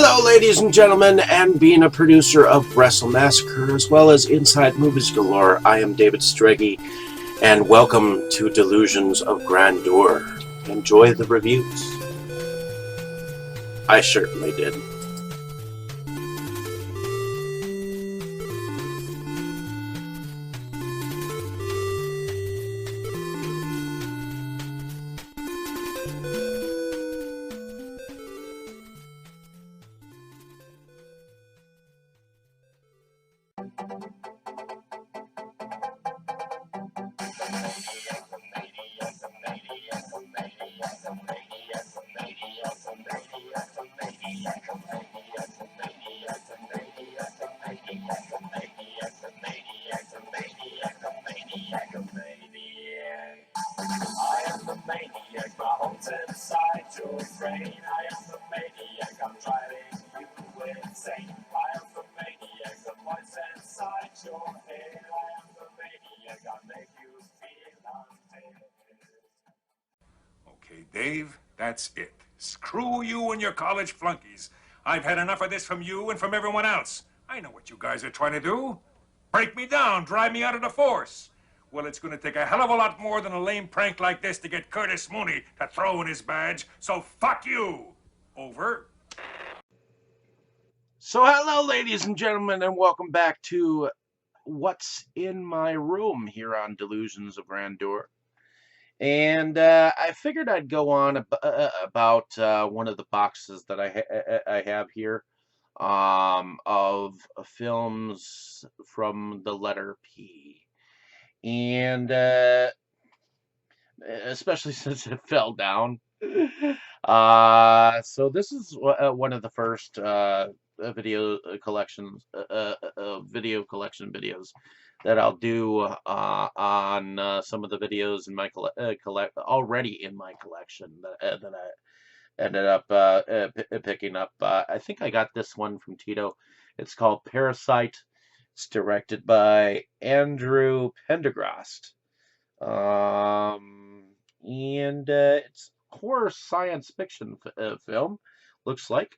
Hello, ladies and gentlemen, and being a producer of Wrestle Massacre as well as Inside Movies Galore, I am David Strege, and welcome to Delusions of Grandeur. Enjoy the reviews. I certainly did. Okay, Dave, that's it. Screw you and your college flunkies. I've had enough of this from you and from everyone else. I know what you guys are trying to do. Break me down, drive me out of the force. Well, it's going to take a hell of a lot more than a lame prank like this to get Curtis Mooney to throw in his badge, so fuck you. Over. So, hello, ladies and gentlemen, and welcome back to What's in My Room here on Delusions of Grandeur. And I figured I'd go on about one of the boxes that I have here of films from the letter P. And especially since it fell down. So this is one of the first video collections, video collection videos that I'll do on some of the videos in my already in my collection that I ended up picking up. I think I got this one from Tito. It's called Parasite. It's directed by Andrew Pendergrast. And it's horror science fiction film, looks like.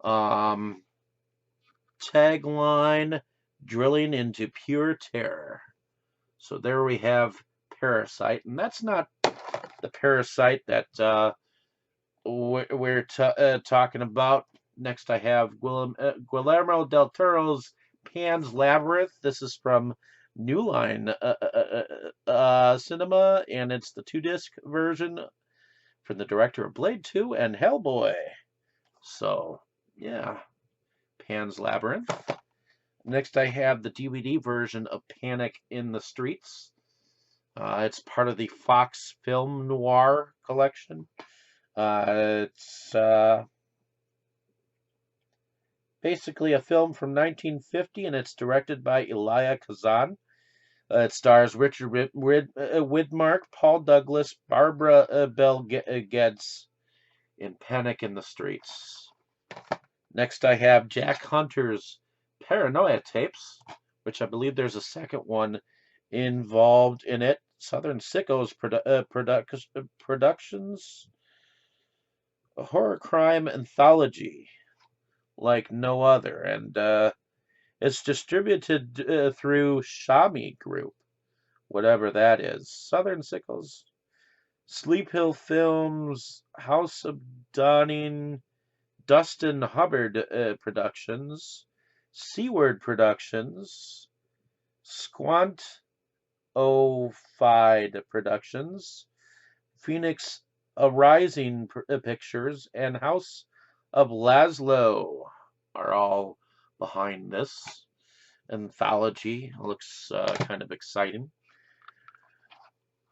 Tagline, drilling into pure terror. So there we have Parasite, and that's not the Parasite that we're talking about. Next I have Guillermo del Toro's Pan's Labyrinth. This is from New Line Cinema, and it's the 2-disc version from the director of Blade 2 and Hellboy. So, yeah, Pan's Labyrinth. Next, I have the DVD version of Panic in the Streets. It's part of the Fox Film Noir collection. It's basically a film from 1950, and it's directed by Elia Kazan. It stars Richard Widmark, Paul Douglas, Barbara Bel Geddes in Panic in the Streets. Next, I have Jack Hunter's Paranoia Tapes, which I believe there's a second one involved in it. Southern Sickos Productions, a horror crime anthology like no other, and it's distributed through Shami Group, whatever that is. Southern Sickles, Sleep Hill Films, House of Dawning, Dustin Hubbard Productions, Seaward Productions, Squant O'Fide Productions, Phoenix Arising Pictures, and House of Laszlo are all behind this anthology. It looks kind of exciting.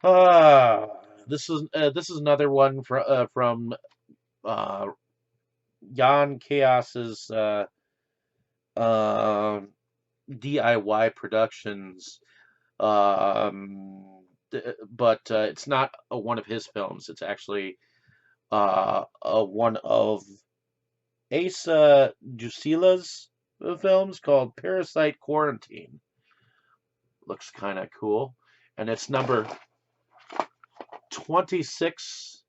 This is another one from Jan Chaos's DIY Productions, but it's not one of his films. It's actually one of Asa Jusila's films called Parasite Quarantine. Looks kind of cool, and it's number 26,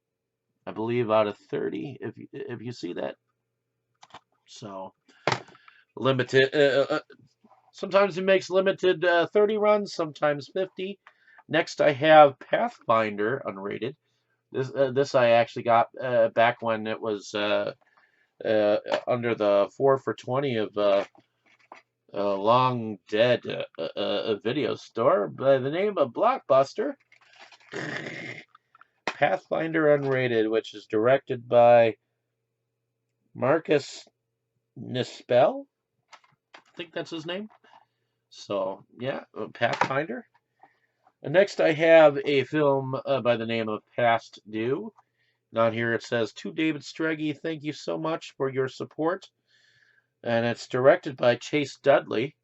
I believe, out of 30. If you see that, So limited. Sometimes he makes limited 30 runs, sometimes 50. Next, I have Pathfinder unrated. This I actually got back when it was under the 4 for 20 of a long dead video store by the name of Blockbuster. Pathfinder unrated, which is directed by Marcus Nispel. I think that's his name. So yeah, Pathfinder. Next, I have a film by the name of Past Due. On here it says, to David Strege, thank you so much for your support. And it's directed by Chase Dudley.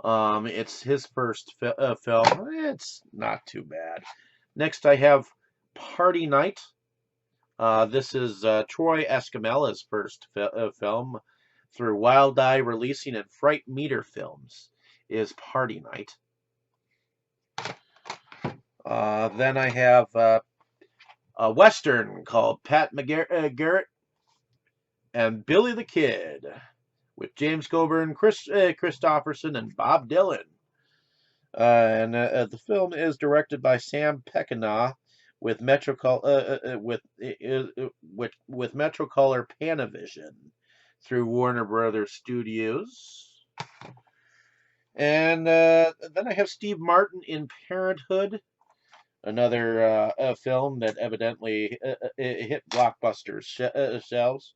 It's his first film. It's not too bad. Next, I have Party Night. This is Troy Escamilla's first film through Wild Eye Releasing and Fright Meter Films is Party Night. Then I have a Western called Pat McGarrett and Billy the Kid with James Coburn, Chris Christopherson, and Bob Dylan. The film is directed by Sam Peckinpah with Metrocolor Panavision through Warner Brothers Studios. And then I have Steve Martin in Parenthood, another film that evidently hit Blockbuster shelves.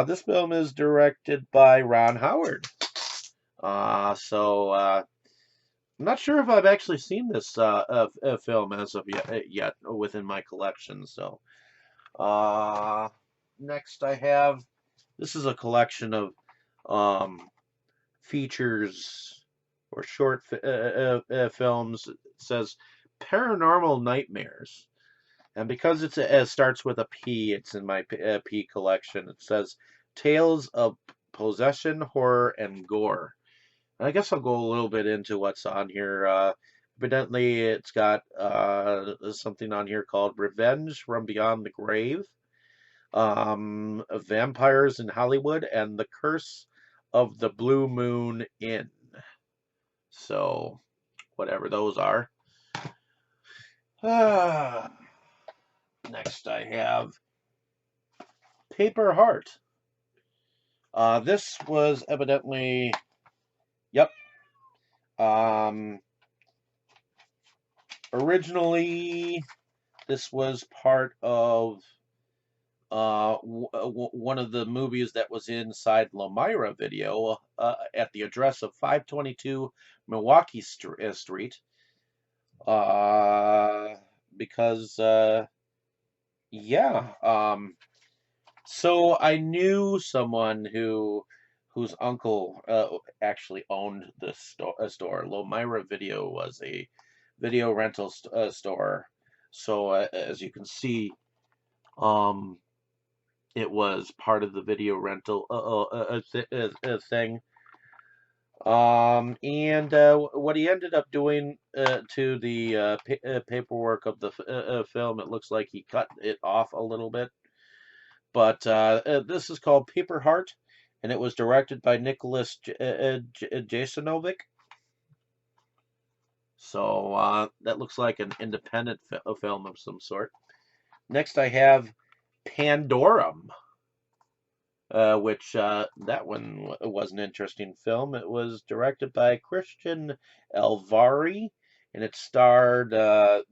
This film is directed by Ron Howard. I'm not sure if I've actually seen this film as of yet within my collection. So, next I have, this is a collection of features or short films. It says Paranormal Nightmares. And because it starts with a P, it's in my P collection. It says Tales of Possession, Horror, and Gore. And I guess I'll go a little bit into what's on here. Evidently, it's got something on here called Revenge from Beyond the Grave, Vampires in Hollywood, and The Curse of the Blue Moon Inn. So, whatever those are. Next, I have Paper Heart. This was evidently, yep. Originally, this was part of one of the movies that was inside Lomira Video at the address of 522 Milwaukee Street. Because so I knew someone whose uncle actually owned the store. Lomira Video was a video rental store. So as you can see, it was part of the video rental thing. What he ended up doing to the paperwork of the film, it looks like he cut it off a little bit. But this is called Paper Heart, and it was directed by Nicholas Jasanovic. So that looks like an independent film of some sort. Next, I have Pandorum. Which that one was an interesting film. It was directed by Christian Elvari, and it starred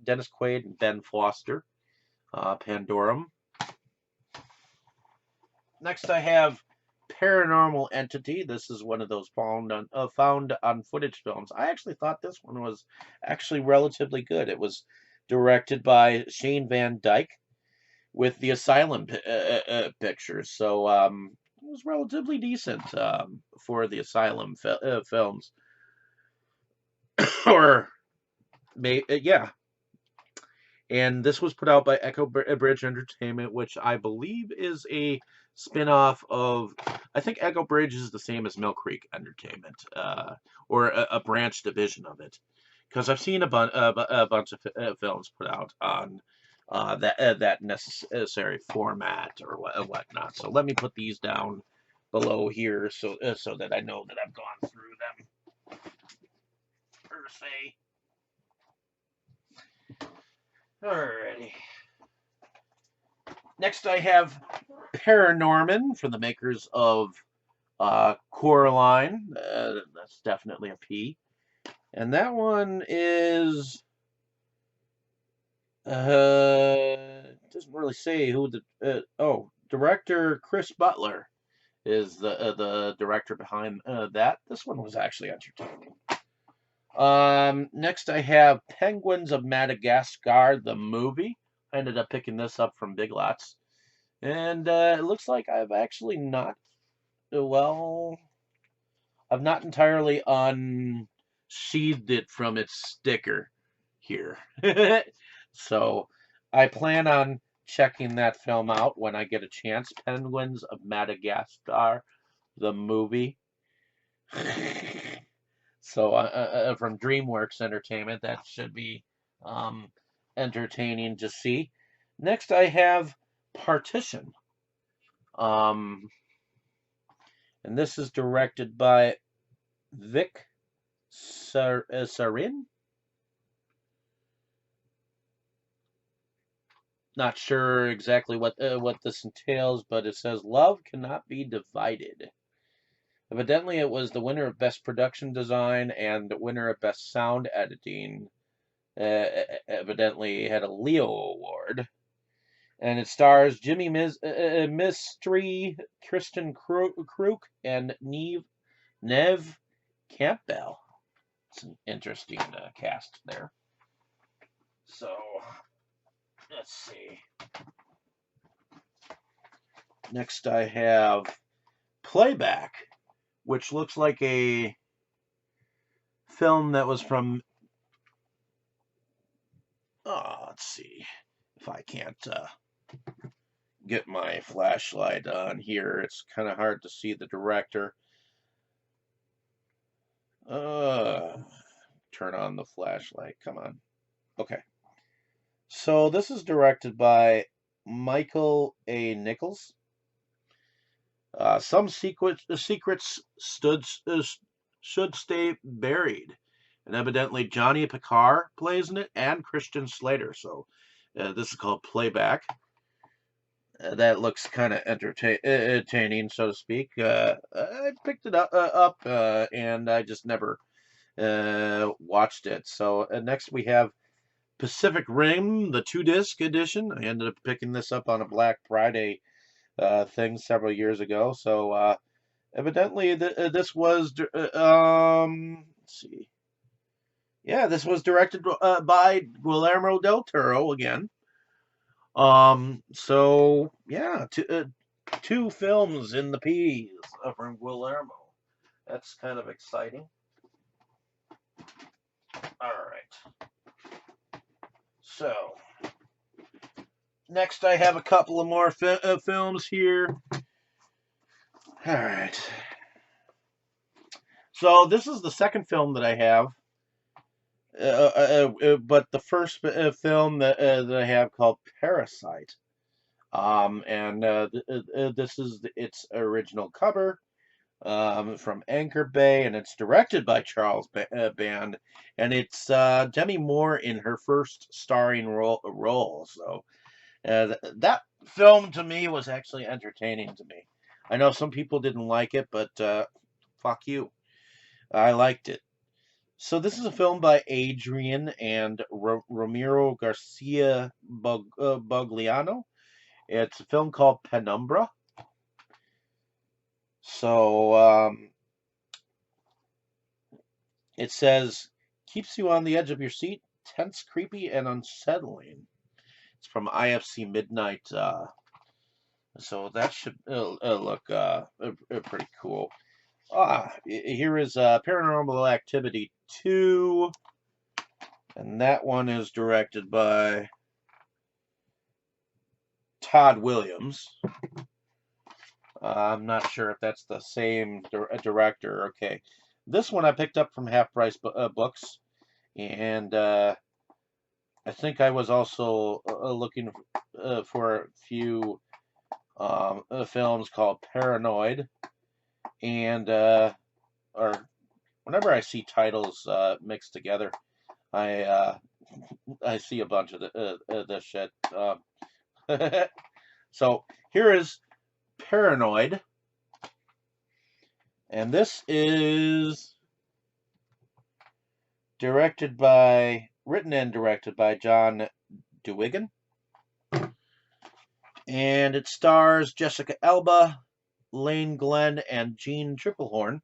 Dennis Quaid and Ben Foster. Pandorum. Next, I have Paranormal Entity. This is one of those found on footage films. I actually thought this one was actually relatively good. It was directed by Shane Van Dyke with the Asylum pictures. So it was relatively decent for the Asylum films. Yeah. And this was put out by Echo Bridge Entertainment, which I believe is a spin-off of, I think Echo Bridge is the same as Mill Creek Entertainment, or a branch division of it. Because I've seen a bunch of films put out on that necessary format or whatnot. So let me put these down below here so that I know that I've gone through them per se. Alrighty. Next, I have Paranorman from the makers of Coraline. That's definitely a P. And that one is doesn't really say who the director Chris Butler is the director behind that. This one was actually entertaining. Next I have Penguins of Madagascar, the movie. I ended up picking this up from Big Lots. And it looks like I've actually not, well, I've not entirely unsheathed it from its sticker here. So I plan on checking that film out when I get a chance. Penguins of Madagascar, the movie. So from DreamWorks Entertainment, that should be entertaining to see. Next, I have Partition. And this is directed by Vic Sarin. Not sure exactly what this entails, but it says love cannot be divided. Evidently, it was the winner of Best Production Design and the winner of Best Sound Editing. Evidently, had a Leo Award. And it stars Jimmy Mystery, Kristen Kruk, and Neve Campbell. It's an interesting cast there. So, let's see. Next, I have Playback, which looks like a film that was from. Let's see if I can't get my flashlight on here. It's kind of hard to see the director. Turn on the flashlight. Come on. Okay. So this is directed by Michael A. Nichols. Some secrets should stay buried, and evidently Johnny Picard plays in it, and Christian Slater. So this is called Playback. That looks kind of entertaining, so to speak. I picked it up and I just never watched it. So next we have Pacific Rim, the 2-disc edition. I ended up picking this up on a Black Friday thing several years ago. So evidently this was let's see. Yeah, this was directed by Guillermo del Toro again. So yeah, two films in the P's from Guillermo. That's kind of exciting. All right. So next, I have a couple of more films here. All right. So this is the second film that I have. But the first film that I have called Parasite. And this is its original cover from Anchor Bay, and it's directed by Charles Band, and it's Demi Moore in her first starring role. So that film to me was actually entertaining to me. I know some people didn't like it, but fuck you. I liked it. So this is a film by Adrian and Ramiro Garcia Bugliano. It's a film called Penumbra. So it says, keeps you on the edge of your seat, tense, creepy, and unsettling. It's from IFC Midnight. So that should look pretty cool. Here is Paranormal Activity 2. And that one is directed by Todd Williams. I'm not sure if that's the same director. Okay. This one I picked up from Half Price Books. And I think I was also looking for a few films called Paranoid, and or whenever I see titles mixed together, I I see a bunch of this shit. So here is Paranoid, and this is written and directed by John Duigan, and it stars Jessica Alba, Lane Glenn, and Jean Tripplehorn.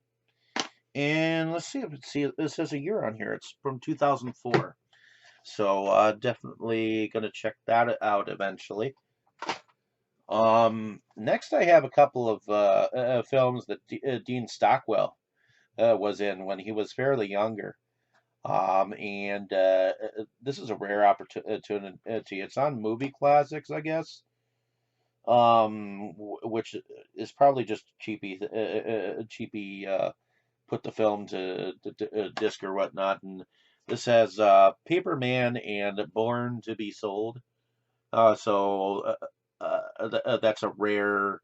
And let's see if it says a year on here. It's from 2004. So definitely gonna check that out eventually. Next I have a couple of films that Dean Stockwell was in when he was fairly younger. And this is a rare opportunity. It's on Movie Classics, I guess. Which is probably just cheapy. Put the film to disc or whatnot, and this has Paperman and Born to Be Sold. That's a rare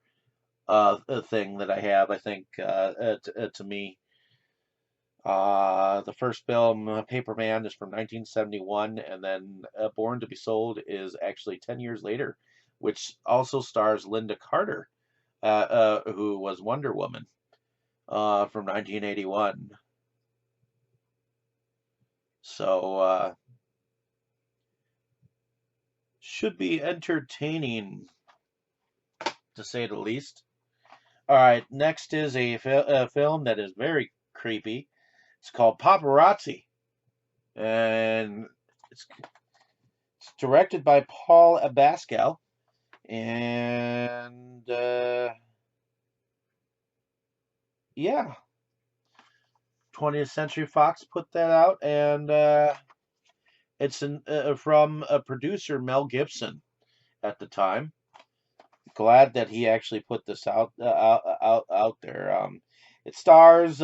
thing that I have. I think to me, the first film, Paperman, is from 1971, and then Born to Be Sold is actually 10 years later, which also stars Linda Carter, who was Wonder Woman from 1981. So, should be entertaining, to say the least. All right, next is a film that is very creepy. It's called Paparazzi, and it's directed by Paul Abascal, and yeah, 20th Century Fox put that out, and it's from a producer, Mel Gibson, at the time. Glad that he actually put this out there. It stars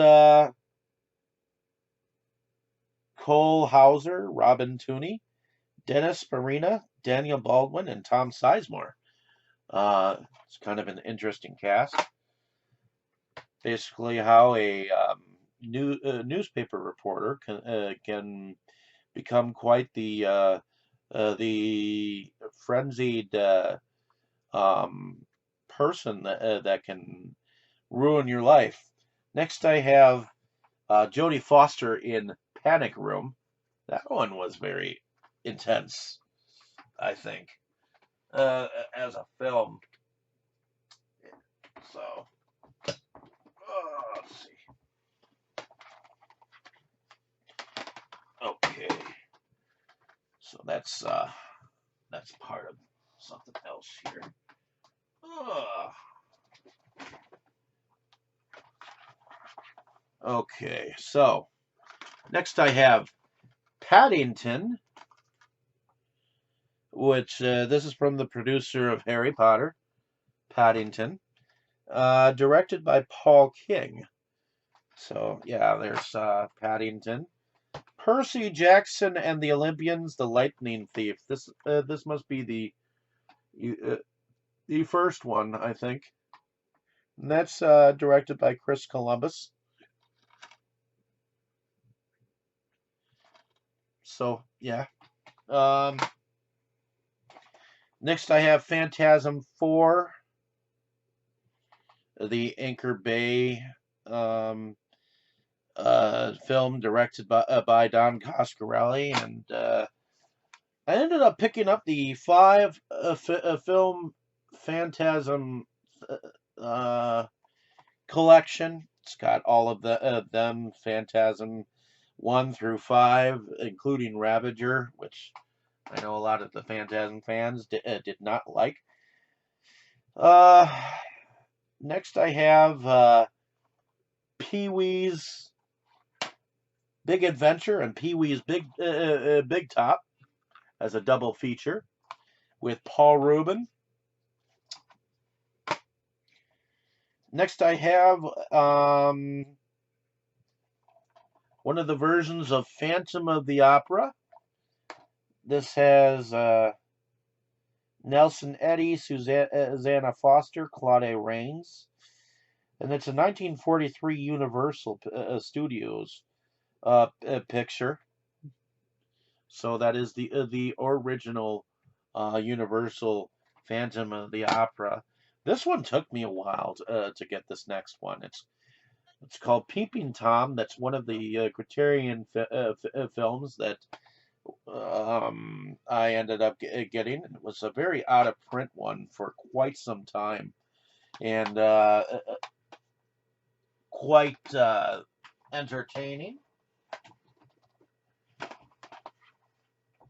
Cole Hauser, Robin Tunney, Dennis Farina, Daniel Baldwin, and Tom Sizemore. It's kind of an interesting cast. Basically, how a newspaper reporter can become quite the frenzied person that can ruin your life. Next, I have Jodie Foster in Panic Room. That one was very intense, I think, as a film. So, let's see. Okay, so that's part of something else here. Okay, so next I have Paddington, which this is from the producer of Harry Potter, Paddington, directed by Paul King. So yeah, there's Paddington. Percy Jackson and the Olympians, The Lightning Thief. This must be the first one, I think. And that's directed by Chris Columbus. So yeah. Next I have Phantasm 4, the Anchor Bay film directed by Don Coscarelli, and I ended up picking up the 5 film Phantasm collection. It's got all of them, Phantasm 1 through 5, including Ravager, which I know a lot of the Phantasm fans did not like. Next I have Pee-wee's Big Adventure and Pee-wee's Big Top as a double feature with Paul Rubin. Next I have one of the versions of Phantom of the Opera, This has Nelson Eddy, Susanna Foster, Claude Rains, and it's a 1943 Universal Studios picture. So that is the original Universal Phantom of the Opera. This one took me a while to get this next one. It's called Peeping Tom. That's one of the Criterion films that I ended up getting. It was a very out of print one for quite some time, and quite entertaining.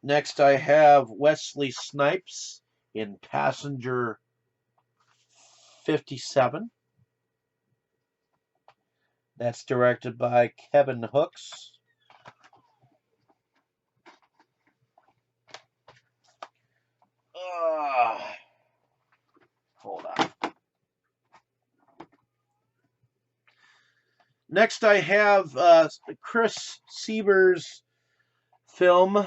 Next, I have Wesley Snipes in Passenger 57. That's directed by Kevin Hooks. Hold on. Next, I have Chris Sieber's film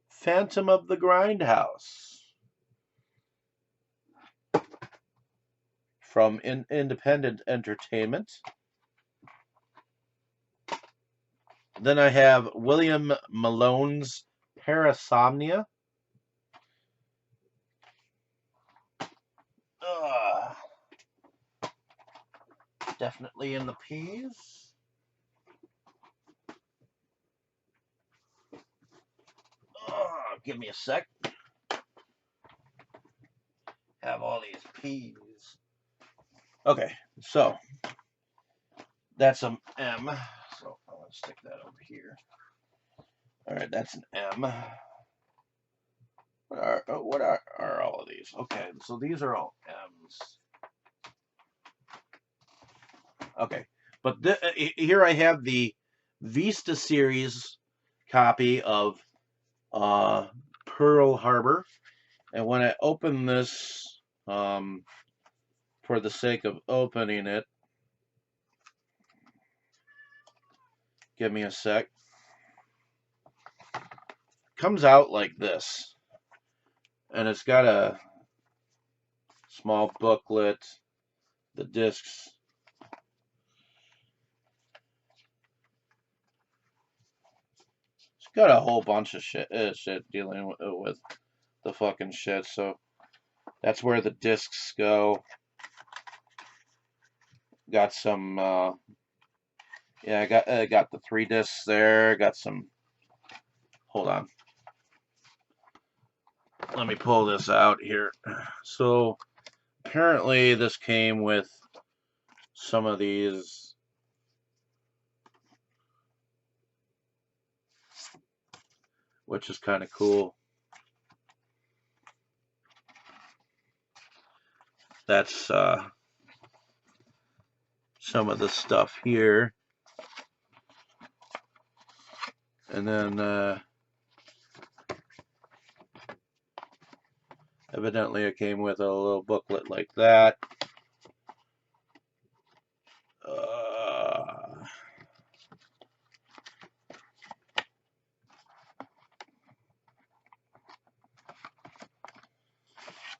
Phantom of the Grindhouse from Independent Entertainment. Then I have William Malone's Parasomnia. Definitely in the P's. Give me a sec. Have all these P's. Okay, so that's an M. So I'm going to stick that over here. All right, that's an M. What are all of these? Okay, so these are all M's. Okay, but here I have the Vista series copy of Pearl Harbor, and when I open this, for the sake of opening it, give me a sec. Comes out like this, and it's got a small booklet, the discs. It's got a whole bunch of shit dealing with the fucking shit. So that's where the discs go. Got some, yeah, I got the 3 discs there. Got some. Hold on. Let me pull this out here. So apparently this came with some of these which is kind of cool. That's some of the stuff here. And then evidently it came with a little booklet like that.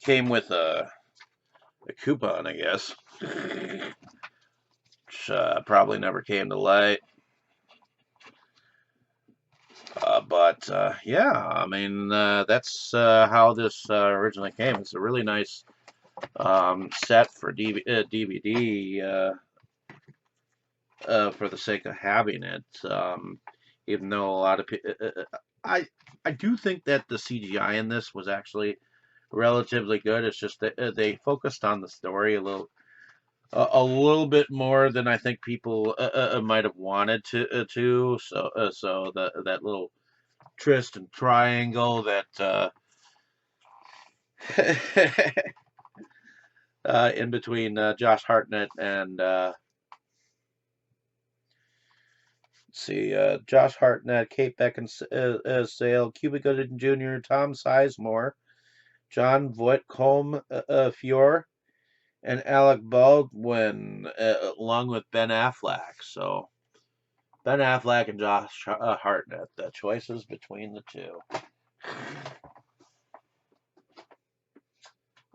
Came with a coupon, I guess, which probably never came to light. But yeah, I mean, that's how this originally came. It's a really nice set for DVD for the sake of having it. Even though a lot of people, I do think that the CGI in this was actually relatively good. It's just that they focused on the story a little bit more than I think people might have wanted to. So that little twist and triangle that in between Josh Hartnett and let's see, Josh Hartnett, Kate Beckinsale, Cuba Gooding Jr., Tom Sizemore, John Voight, Colm Feore, and Alec Baldwin, along with Ben Affleck. So Ben Affleck and Josh Hartnett, the choices between the two.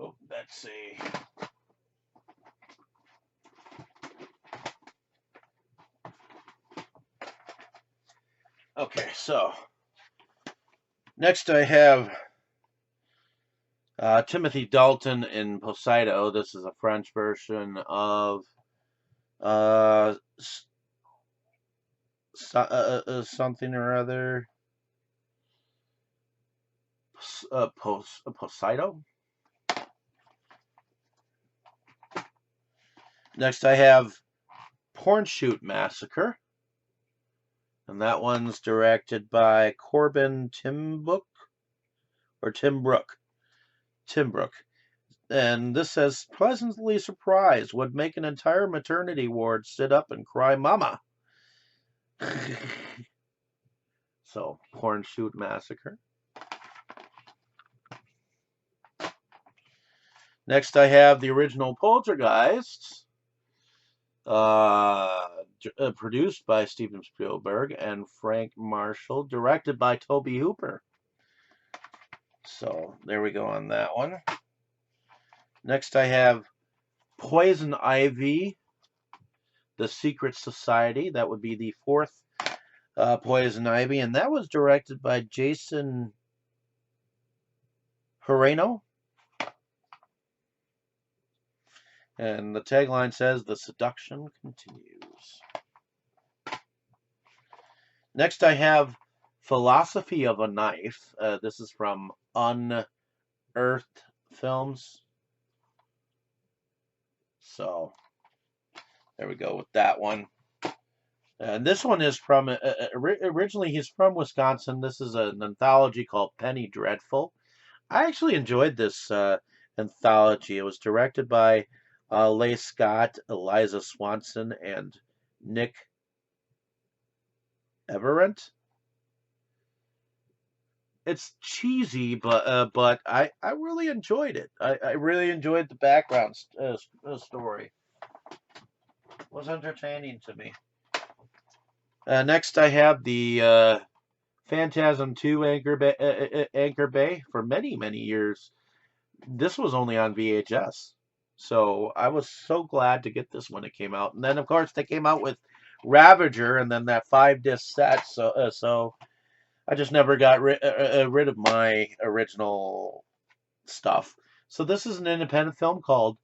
Oh, let's see. Okay, so next I have Timothy Dalton in Poseidon. This is a French version of something or other. Poseidon. Next I have Porn Shoot Massacre. And that one's directed by Corbin Timbrook. Timbrook. And this says, pleasantly surprised, would make an entire maternity ward sit up and cry mama. So, Porn Shoot Massacre. Next I have the original Poltergeist. Produced by Steven Spielberg and Frank Marshall, directed by Tobe Hooper. So there we go on that one. Next I have Poison Ivy, The Secret Society. That would be the fourth Poison Ivy, and that was directed by Jason Herreno. And the tagline says, "The seduction continues." Next I have Philosophy of a Knife. This is from Unearthed Films. So there we go with that one. And this one is from, originally he's from Wisconsin. This is an anthology called Penny Dreadful. I actually enjoyed this anthology. It was directed by Leigh Scott, Eliza Swanson, and Nick Everett. It's cheesy, but I really enjoyed it. I really enjoyed the background story. It was entertaining to me. Next, I have the Phantasm 2 Anchor Bay for many, many years. This was only on VHS. So I was so glad to get this when it came out. And then, of course, they came out with Ravager and then that 5-disc set. So I just never got rid of my original stuff. So this is an independent film called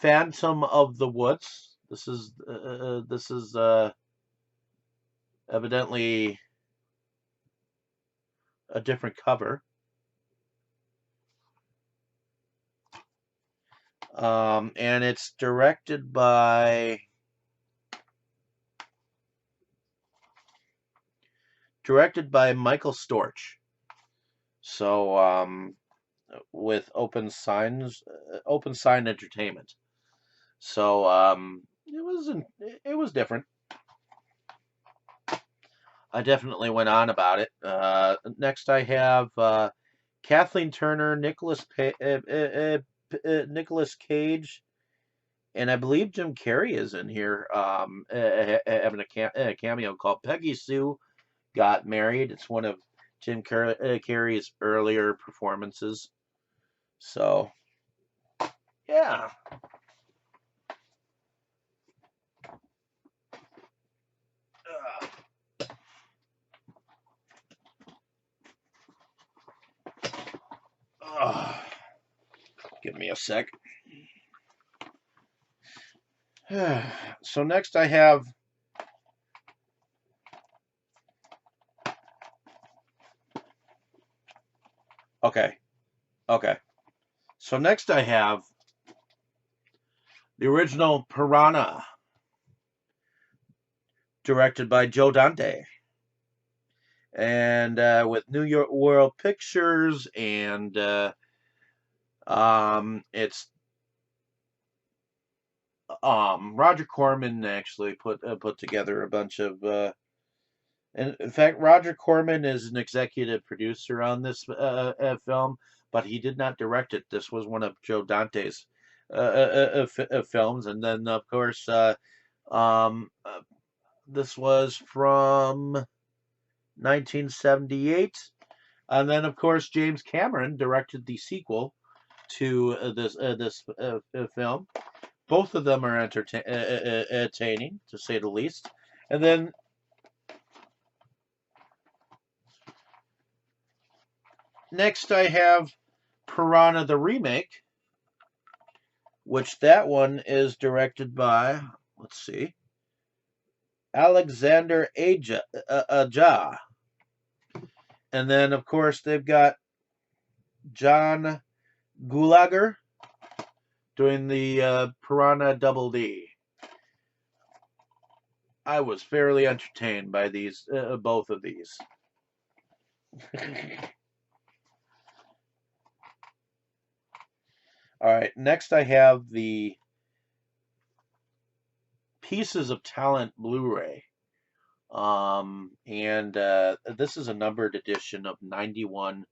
Phantom of the Woods. This is evidently a different cover. And it's directed by Michael Storch. So with Open Sign Entertainment. So it was different. I definitely went on about it. Next, I have Kathleen Turner, Nicolas Cage, and I believe Jim Carrey is in here, having a cameo called Peggy Sue Got Married. It's one of Jim Carrey's earlier performances. So, yeah. Give me a sec. So next I have okay. So next I have the original Piranha, directed by Joe Dante, and with New York World Pictures, and it's Roger Corman actually put together a bunch of. And in fact, Roger Corman is an executive producer on this film, but he did not direct it. This was one of Joe Dante's films, and then of course, this was from 1978, And then, of course, James Cameron directed the sequel to this film. Both of them are entertaining, to say the least. And then next I have Piranha the Remake, which that one is directed by, let's see, Alexander Aja. And then, of course, they've got John Gulager doing the Piranha Double D. I was fairly entertained by these, both of these. All right, next I have the Pieces of Talent Blu-ray. And this is a numbered edition of 91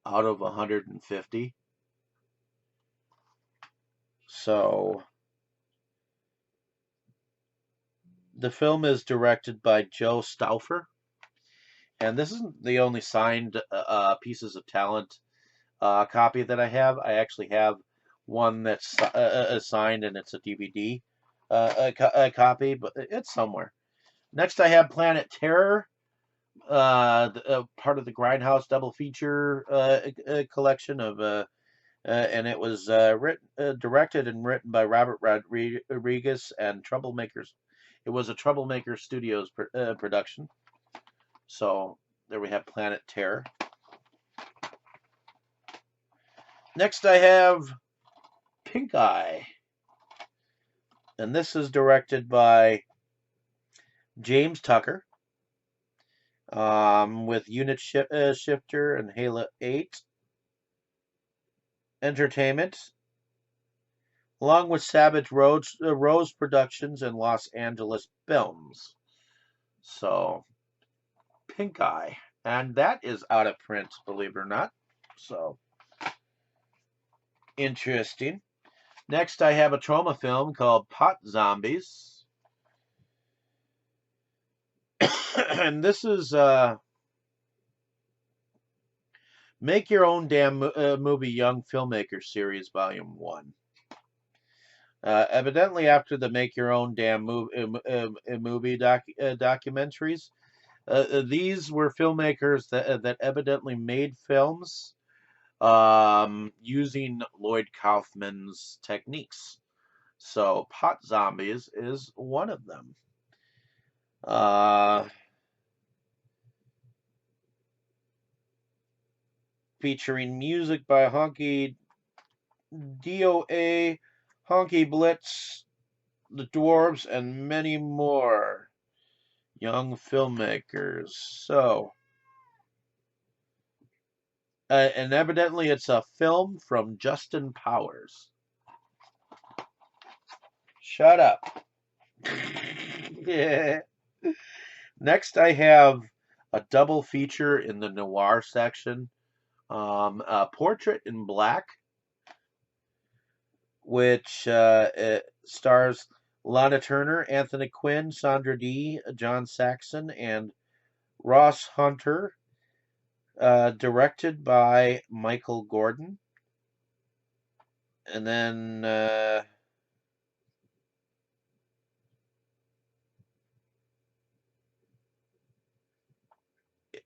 out of 150. So the film is directed by Joe Stauffer, and this isn't the only signed Pieces of Talent copy that I have. I actually have one that's signed, and it's a DVD copy, but it's somewhere. Next, I have Planet Terror, part of the Grindhouse double feature collection of, and it was directed and written by Robert Rodriguez and Troublemakers. It was a Troublemaker Studios production. So there we have Planet Terror. Next, I have Pink Eye, and this is directed by James Tucker, with Unit Shifter and Halo 8 Entertainment, along with Savage Rose Productions and Los Angeles Films. So, Pink Eye, and that is out of print, believe it or not. So, interesting. Next, I have a Troma film called Pot Zombies. And this is Make Your Own Damn Movie Young Filmmaker Series Volume 1. Evidently, after the Make Your Own Damn Movie documentaries, these were filmmakers that evidently made films using Lloyd Kaufman's techniques. So Pot Zombies is one of them. Featuring music by Honky DOA, Honky Blitz, the Dwarves, and many more young filmmakers. So, and evidently it's a film from Justin Powers. Shut up. Yeah. Next, I have a double feature in the noir section. A Portrait in Black, which stars Lana Turner, Anthony Quinn, Sandra Dee, John Saxon, and Ross Hunter, directed by Michael Gordon. And then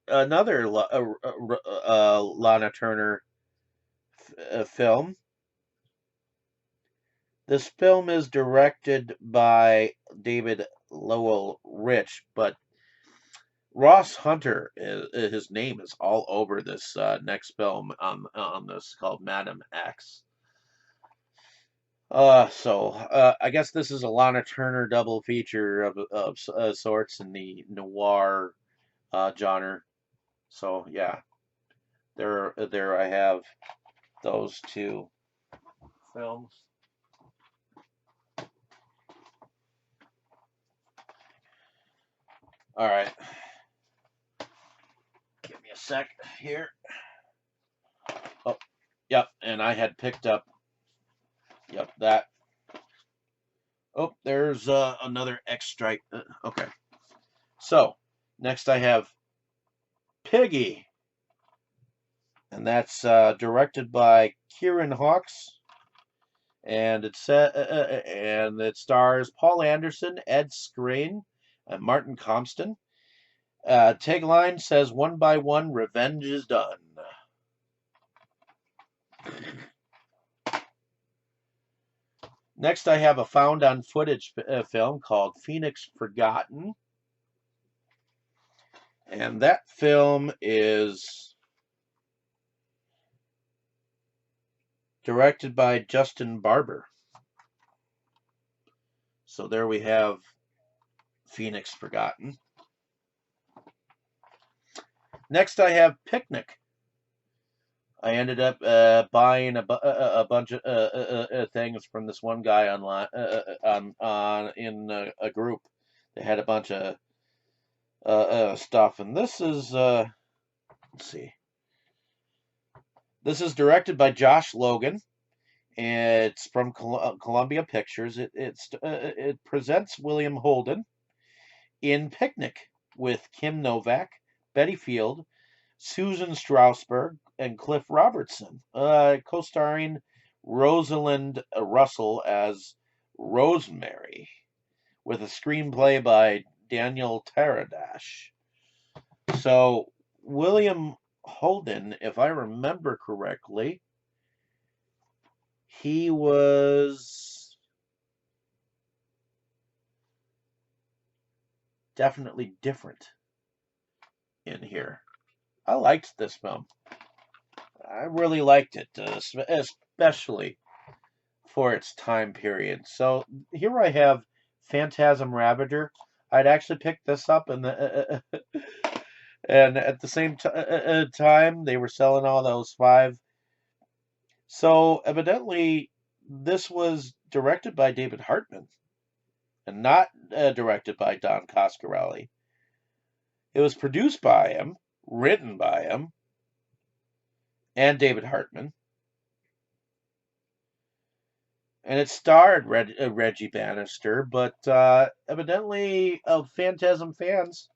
another Lana Turner film. This film is directed by David Lowell Rich, but Ross Hunter, his name is all over this next film on this, called Madam X. So I guess this is a Lana Turner double feature of sorts in the noir genre. So yeah, there I have those two films. All right, give me a sec here. Oh, yep, and I had picked up, yep, that. Oh, there's another X stripe. Okay, so next I have Piggy. and that's directed by Kieran Hawkes, and and it stars Paul Anderson, Ed Skrein, and Martin Compston. Tagline says, "One by one, revenge is done." Next, I have a found-on-footage film called Phoenix Forgotten. And that film is directed by Justin Barber. So there we have Phoenix Forgotten. Next, I have Picnic. I ended up buying a bunch of things from this one guy online in a group that had a bunch of stuff, and this is let's see. This is directed by Josh Logan. It's from Columbia Pictures. It presents William Holden in Picnic with Kim Novak, Betty Field, Susan Strasberg, and Cliff Robertson, co-starring Rosalind Russell as Rosemary, with a screenplay by Daniel Taradash. So William Holden, if I remember correctly, he was definitely different in here. I liked this film. I really liked it, especially for its time period. So here I have Phantasm Ravager. I'd actually picked this up, and and at the same time they were selling all those 5. So evidently, this was directed by David Hartman, and not directed by Don Coscarelli. It was produced by him, written by him, and David Hartman. And it starred Reggie Bannister, but evidently, of Phantasm fans,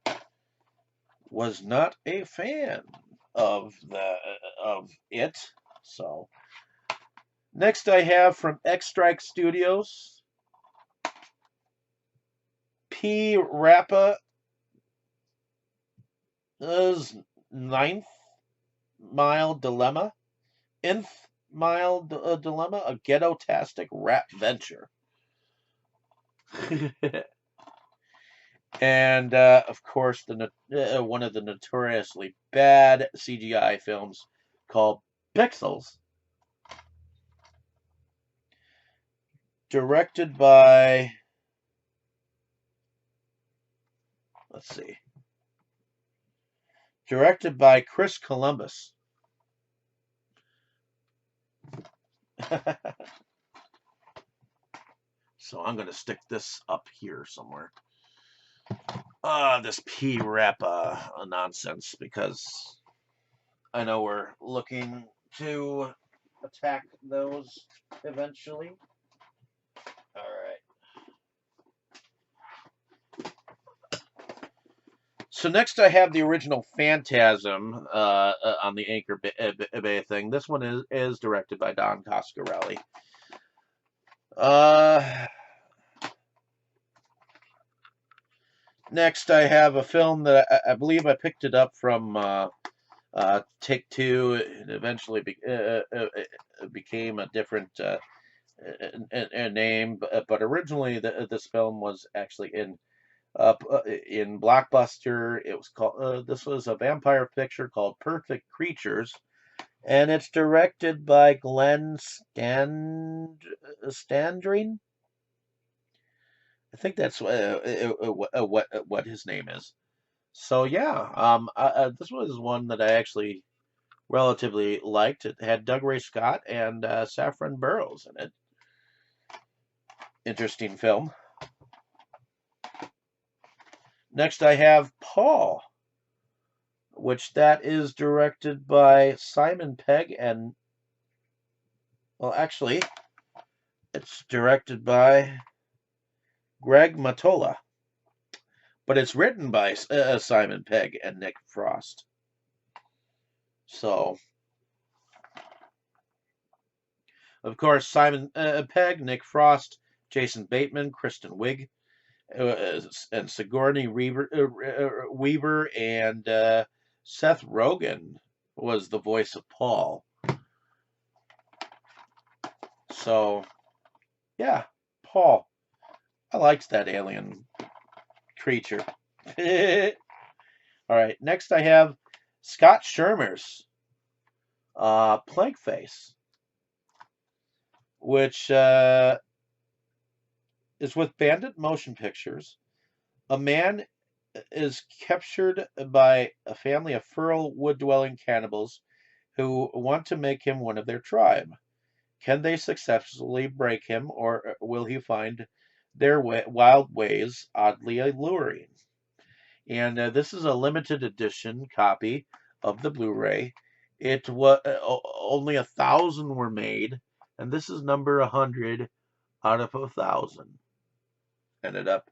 was not a fan of it. So next, I have from X-Strike Studios, P. Rapa's Nth Mile Dilemma, Dilemma, a ghetto-tastic rap venture. And of course, one of the notoriously bad CGI films called Pixels, directed by, let's see, directed by Chris Columbus. So I'm going to stick this up here somewhere. This P-Rap nonsense, because I know we're looking to attack those eventually. All right. So next I have the original Phantasm on the Anchor Bay thing. This one is directed by Don Coscarelli. Next I have a film that I believe I picked it up from Take-Two. It eventually became a different name, but originally this film was actually in Blockbuster. It was called. This was a vampire picture called Perfect Creatures, and it's directed by Glenn Standring. I think that's what his name is. So yeah, this was one that I actually relatively liked. It had Doug Ray Scott and Saffron Burrows in it. Interesting film. Next I have Paul, which that is directed by Simon Pegg and, well, actually, it's directed by Greg Mottola, but it's written by Simon Pegg and Nick Frost. So Of course, Simon Pegg, Nick Frost, Jason Bateman, Kristen Wiig, and Sigourney Weaver, and Seth Rogen was the voice of Paul. So, yeah, Paul. I liked that alien creature. All right, next I have Scott Shermer's Plankface, which is with Bandit Motion Pictures. A man is captured by a family of feral wood-dwelling cannibals who want to make him one of their tribe. Can they successfully break him, or will he find their wild ways oddly alluring? And this is a limited edition copy of the Blu-ray. It was only 1,000 were made, and this is number 100 out of 1,000. Ended up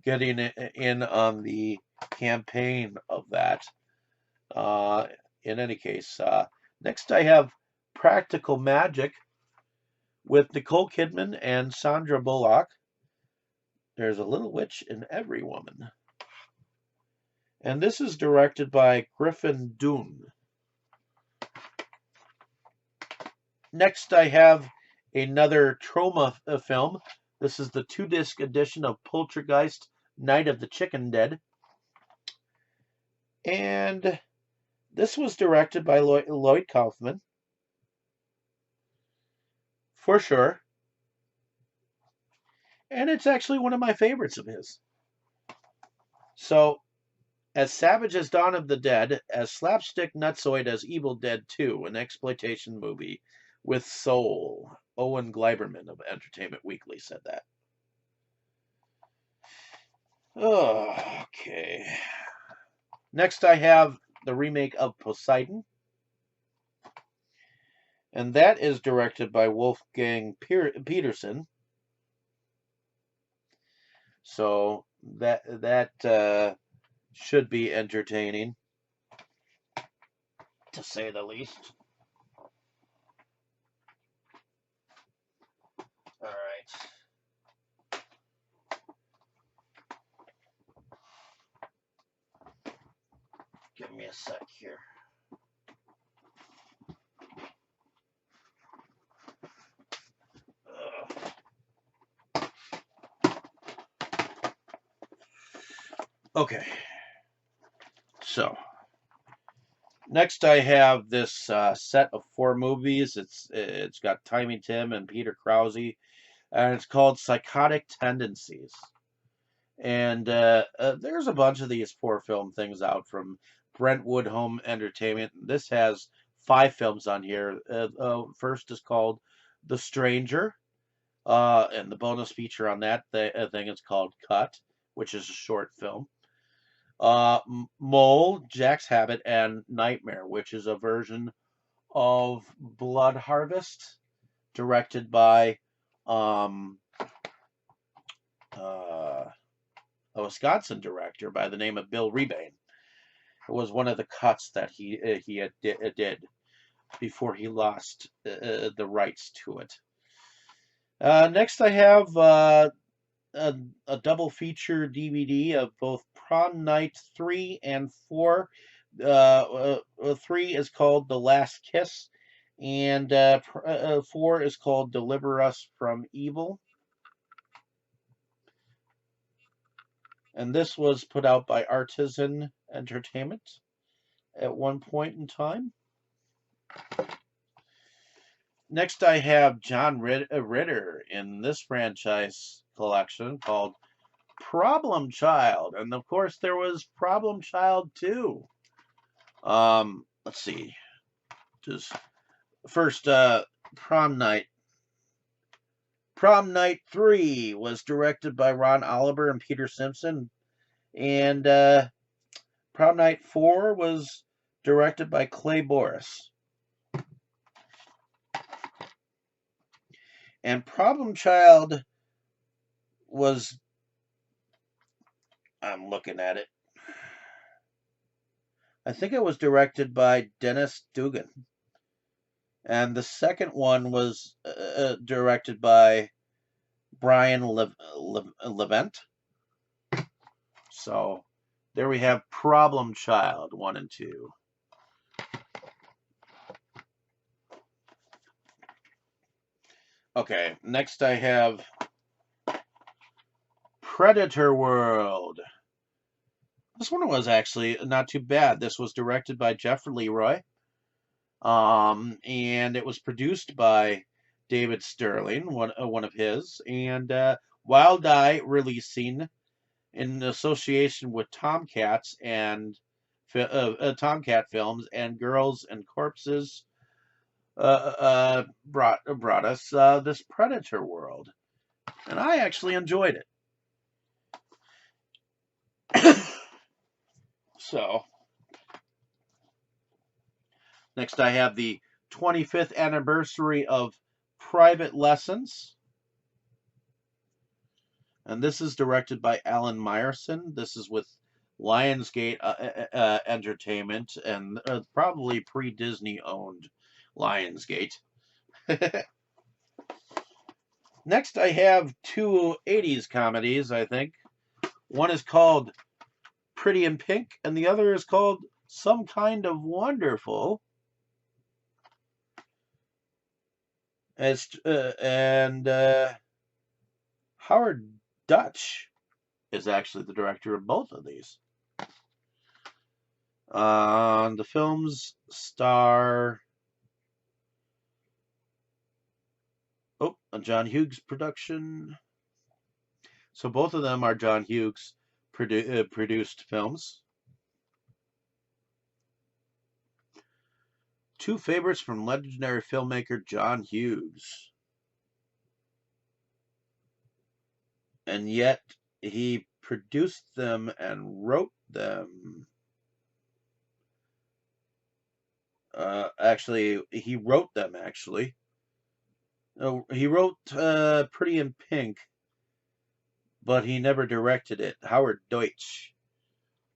getting in on the campaign of that. In any case, next I have Practical Magic with Nicole Kidman and Sandra Bullock. There's a little witch in every woman. And this is directed by Griffin Dunne. Next I have another Troma film. This is the 2-disc edition of Poltergeist, Night of the Chicken Dead. And this was directed by Lloyd Kaufman. For sure. And it's actually one of my favorites of his. So, as savage as Dawn of the Dead, as slapstick nutsoid as Evil Dead 2, an exploitation movie with soul. Owen Gleiberman of Entertainment Weekly said that. Okay. Next I have the remake of Poseidon. And that is directed by Wolfgang Peterson. So that should be entertaining, to say the least. All right. Give me a sec here. Okay. So, next I have this set of 4 movies. It's got Tiny Tim and Peter Krause, and it's called Psychotic Tendencies. And there's a bunch of these 4 film things out from Brentwood Home Entertainment. This has 5 films on here. First is called The Stranger, and the bonus feature on that thing is called Cut, which is a short film. Mole, Jack's Habit, and Nightmare, which is a version of Blood Harvest, directed by a Wisconsin director by the name of Bill Rebane. It was one of the cuts that he did before he lost the rights to it. Next, I have a double feature DVD of both Prom Night 3 and 4. 3 is called The Last Kiss, and 4 is called Deliver Us from Evil. And this was put out by Artisan Entertainment at one point in time. Next, I have John Ritter in this franchise collection called Problem Child. And of course, there was Problem Child 2. Let's see. Just first, Prom Night. Prom Night 3 was directed by Ron Oliver and Peter Simpson. And Prom Night 4 was directed by Clay Boris. And Problem Child was, I'm looking at it, I think it was directed by Dennis Dugan. And the second one was directed by Brian Levent. So there we have Problem Child 1 and 2. Okay, next I have Predator World. This one was actually not too bad. This was directed by Jeff Leroy. And it was produced by David Sterling, one of his, and Wild Eye releasing in association with Tomcats and Tomcat Films and Girls and Corpses brought us this Predator World, and I actually enjoyed it. So next I have the 25th anniversary of Private Lessons. And this is directed by Alan Meyerson. This is with Lionsgate Entertainment, and probably pre-Disney owned Lionsgate. Next, I have two 80s comedies, I think. One is called Pretty in Pink, and the other is called Some Kind of Wonderful. And Howard Dutch is actually the director of both of these. The films star a John Hughes production. So both of them are John Hughes produced films. Two favorites from legendary filmmaker John Hughes. And yet he produced them and wrote them. Actually, he wrote them, actually. He wrote Pretty in Pink, but he never directed it. Howard Deutsch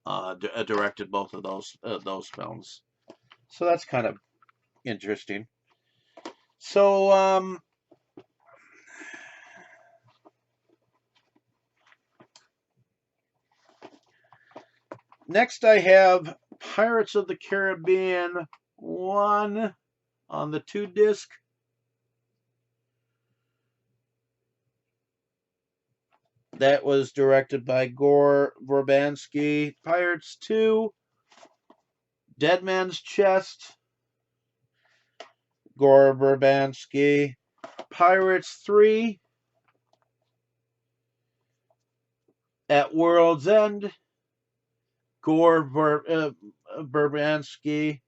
directed both of those films. So that's kind of interesting. So, next I have Pirates of the Caribbean 1 on the 2-disc. That was directed by Gore Verbinski. Pirates 2, Dead Man's Chest, Gore Verbinski. Pirates 3, At World's End, Gore Verbinski.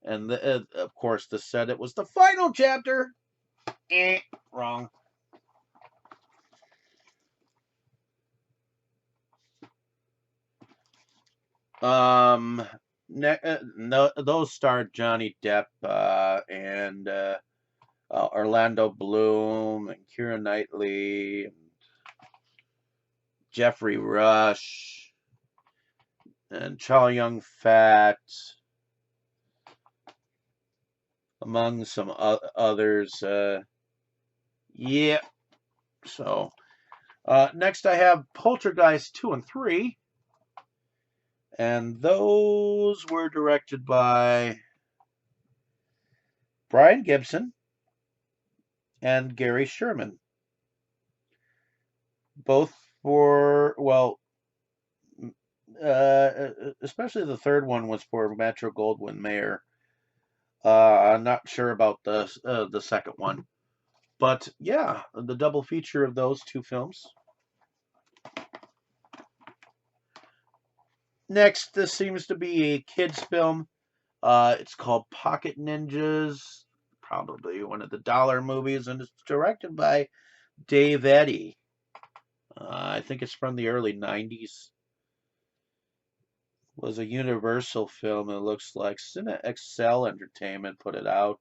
And of course, this said it was the final chapter. Wrong. No, those starred Johnny Depp and Orlando Bloom and Keira Knightley and Jeffrey Rush and Chow Yun-fat, among some others. Yeah. So next I have Poltergeist 2 and 3. And those were directed by Brian Gibson and Gary Sherman. Both for, well, especially the third one was for Metro-Goldwyn-Mayer. I'm not sure about the second one. But yeah, the double feature of those two films. Next, this seems to be a kids' film. It's called Pocket Ninjas, probably one of the dollar movies, and it's directed by Dave Eddy. I think it's from the early 90s. It was a Universal film, it looks like. Cine Excel Entertainment put it out.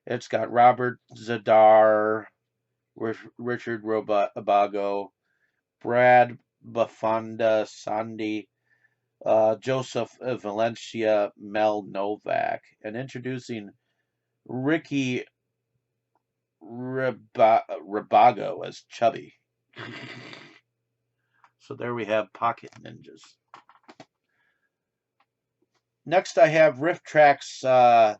It's got Robert Zadar, Richard Robago, Brad Bafanda Sandy, Joseph Valencia, Mel Novak, and introducing Ricky Rabago as Chubby. So there we have Pocket Ninjas. Next, I have RiffTrax.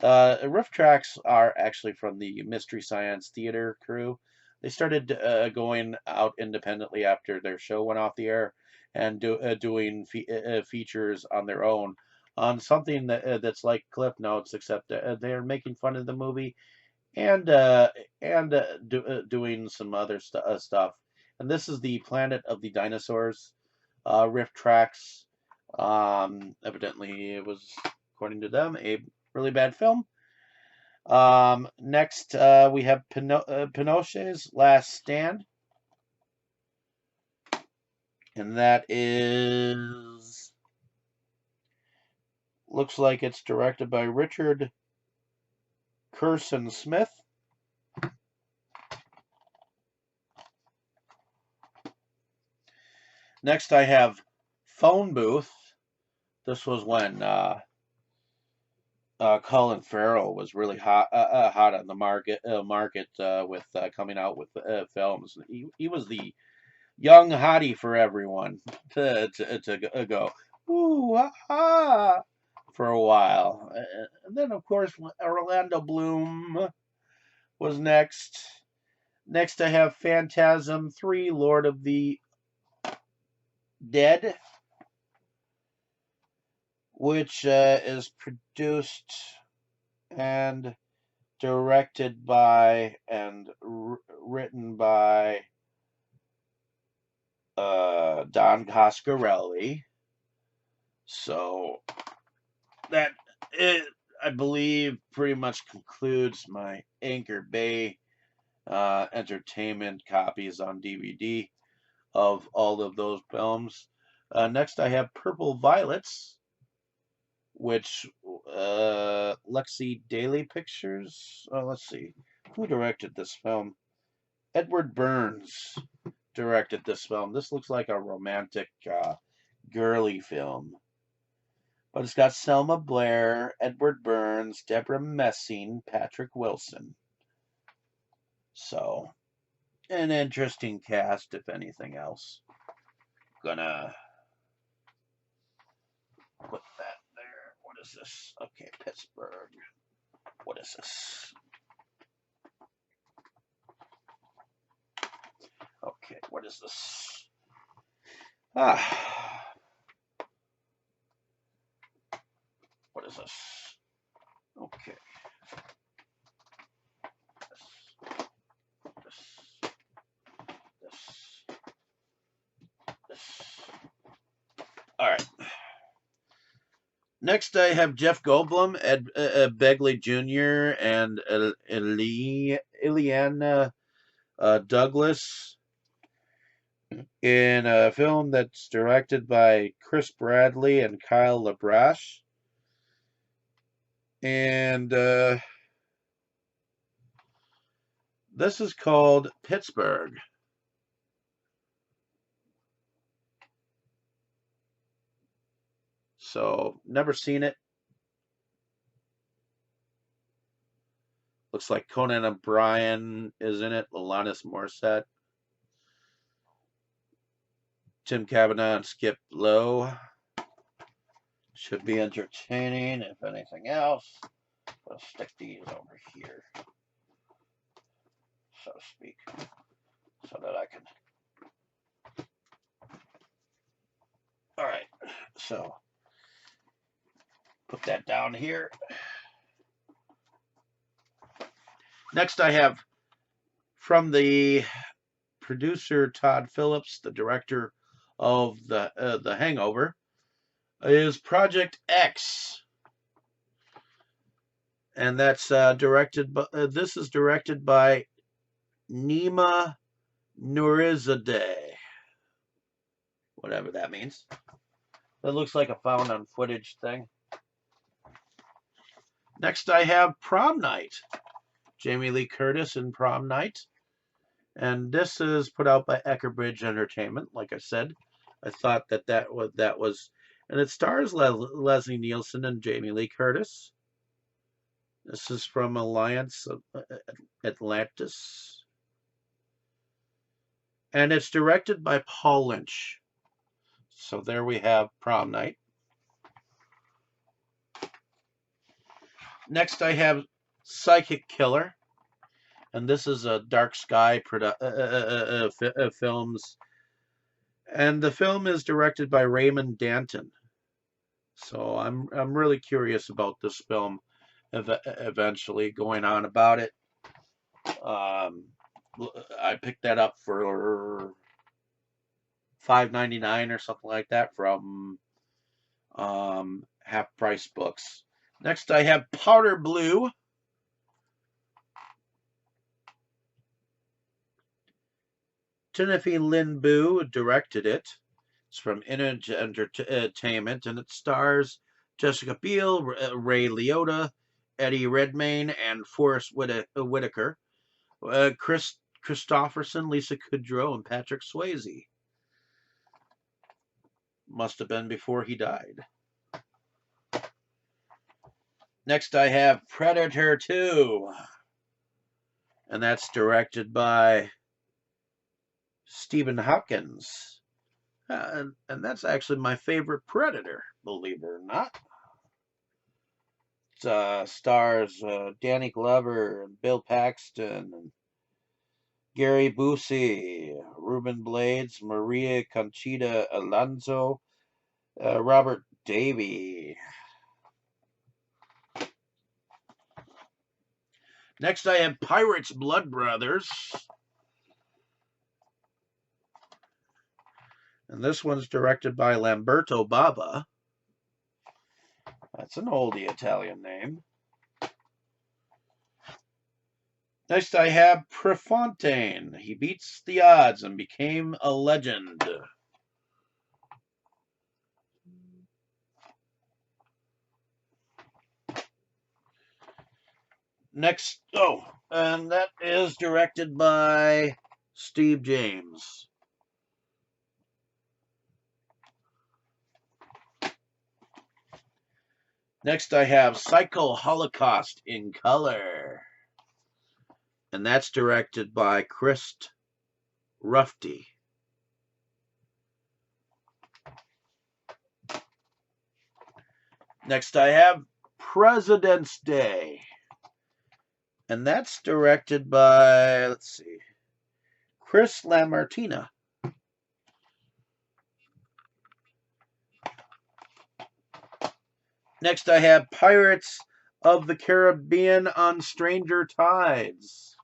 RiffTrax are actually from the Mystery Science Theater crew. They started going out independently after their show went off the air and doing features on their own on something that's like Cliff Notes, except they're making fun of the movie and doing some other stuff. And this is the Planet of the Dinosaurs RiffTrax. Evidently, it was, according to them, a really bad film. Next, we have Pinochet's Last Stand. And that is, looks like it's directed by Richard Curson Smith. Next, I have Phone Booth. This was when Colin Farrell was really hot on the market with coming out with films. He was the young hottie for everyone to go ooh ah for a while, and then of course Orlando Bloom was next. Next, I have Phantasm 3: Lord of the Dead, which is produced and directed by and written by Don Coscarelli. So that, I believe, pretty much concludes my Anchor Bay Entertainment copies on DVD of all of those films. Next, I have Purple Violets, which Lexi Daily Pictures. Let's see, who directed this film? Edward Burns directed this film. This looks like a romantic, girly film. But it's got Selma Blair, Edward Burns, Deborah Messing, Patrick Wilson. So, an interesting cast, if anything else. Gonna put that there. What is this? Okay, Pittsburgh. What is this? Okay, what is this? What is this? Okay. This. All right. Next, I have Jeff Goldblum, Ed Begley Jr., and Illeana Douglas in a film that's directed by Chris Bradley and Kyle LaBrache. And this is called Pittsburgh. So, never seen it. Looks like Conan O'Brien is in it, Alanis Morissette, Tim Cavanagh, and Skip Lowe. Should be entertaining, if anything else. I'll stick these over here, so to speak, so that I can. All right, so put that down here. Next, I have from the producer Todd Phillips, the director of the Hangover, is Project X, and that's directed. This is directed by Nima Nourizadeh, whatever that means. That looks like a found on footage thing. Next, I have Prom Night. Jamie Lee Curtis in Prom Night. And this is put out by Eckerbridge Entertainment. Like I said, I thought that was, and it stars Leslie Nielsen and Jamie Lee Curtis. This is from Alliance Atlantis. And it's directed by Paul Lynch. So there we have Prom Night. Next I have Psychic Killer. And this is a Dark Sky Films. And the film is directed by Raymond Danton. So I'm really curious about this film eventually going on about it. I picked that up for $5.99 or something like that from Half Price Books. Next I have Powder Blue. Timothy Linbu directed it. It's from Image Entertainment, and it stars Jessica Biel, Ray Liotta, Eddie Redmayne, and Forrest Whitaker. Chris Christopherson, Lisa Kudrow, and Patrick Swayze. Must have been before he died. Next I have Predator 2. And that's directed by Stephen Hopkins. And that's actually my favorite Predator, believe it or not. It stars Danny Glover, and Bill Paxton, and Gary Busey, Ruben Blades, Maria Conchita Alonso, Robert Davey. Next I have Pirates Blood Brothers. And this one's directed by Lamberto Bava. That's an oldie Italian name. Next I have Prefontaine. He beats the odds and became a legend. Next, and that is directed by Steve James. Next I have Psycho Holocaust in color. And that's directed by Chris Rufty. Next I have President's Day. And that's directed by, let's see, Chris LaMartina. Next I have Pirates of the Caribbean on Stranger Tides.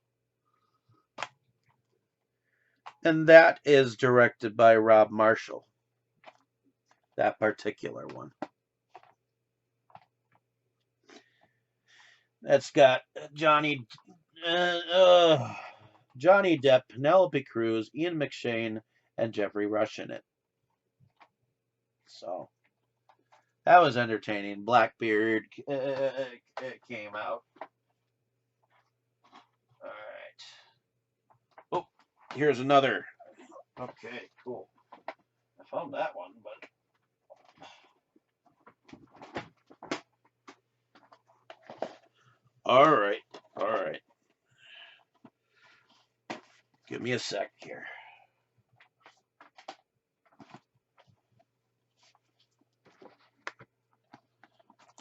And that is directed by Rob Marshall. That particular one. That's got Johnny Depp, Penelope Cruz, Ian McShane, and Jeffrey Rush in it. So that was entertaining. Blackbeard came out. All right. Oh, here's another. Okay, cool. I found that one, but. All right. Give me a sec here.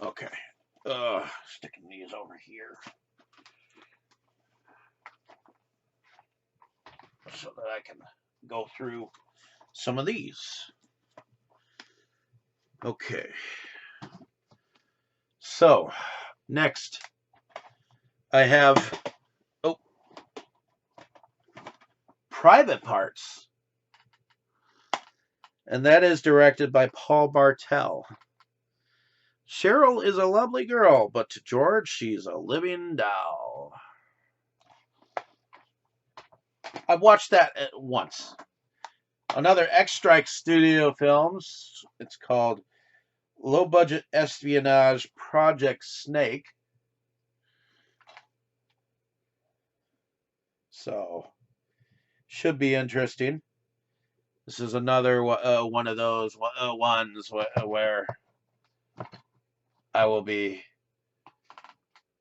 Okay. Sticking these over here so that I can go through some of these. Okay. So, next I have Private Parts. And that is directed by Paul Bartel. Cheryl is a lovely girl, but to George, she's a living doll. I've watched that once. Another X-Strike Studio Films. It's called Low Budget Espionage Project Snake. So, should be interesting. This is another one of those ones where I will be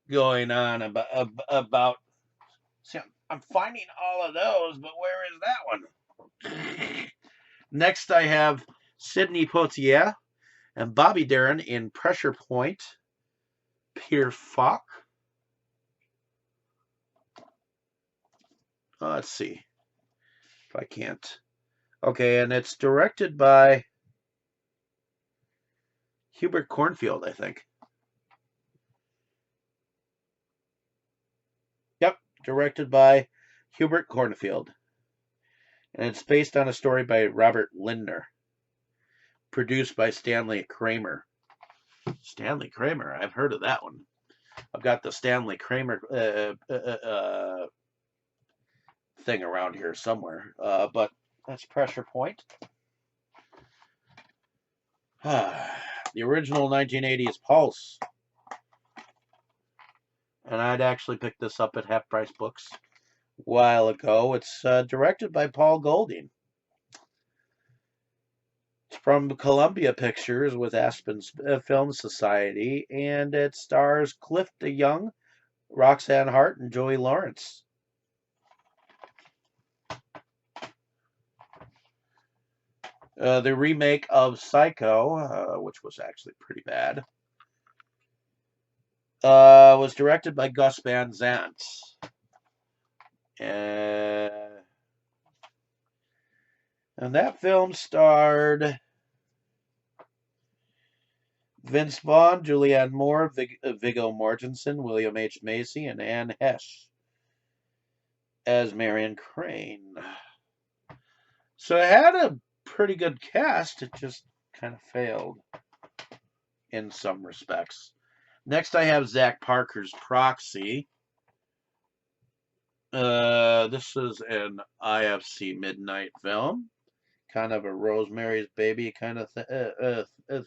going on about. See, I'm finding all of those, but where is that one? Next, I have Sidney Poitier and Bobby Darin in Pressure Point. Peter Falk. Let's see if I can't. Okay, and it's directed by Hubert Cornfield, I think. Yep, directed by Hubert Cornfield. And it's based on a story by Robert Lindner. Produced by Stanley Kramer. Stanley Kramer, I've heard of that one. I've got the Stanley Kramer thing around here somewhere. But that's Pressure Point. The original 1980s Pulse. And I'd actually picked this up at Half Price Books a while ago. It's directed by Paul Golding. It's from Columbia Pictures with Aspen Film Society, and it stars Cliff DeYoung, Roxanne Hart, and Joey Lawrence. The remake of Psycho, which was actually pretty bad, was directed by Gus Van Sant. And that film starred Vince Vaughn, Julianne Moore, Viggo Mortensen, William H. Macy, and Anne Heche as Marion Crane. So it had a pretty good cast. It just kind of failed in some respects. Next, I have Zach Parker's Proxy. This is an IFC Midnight film. Kind of a Rosemary's Baby kind of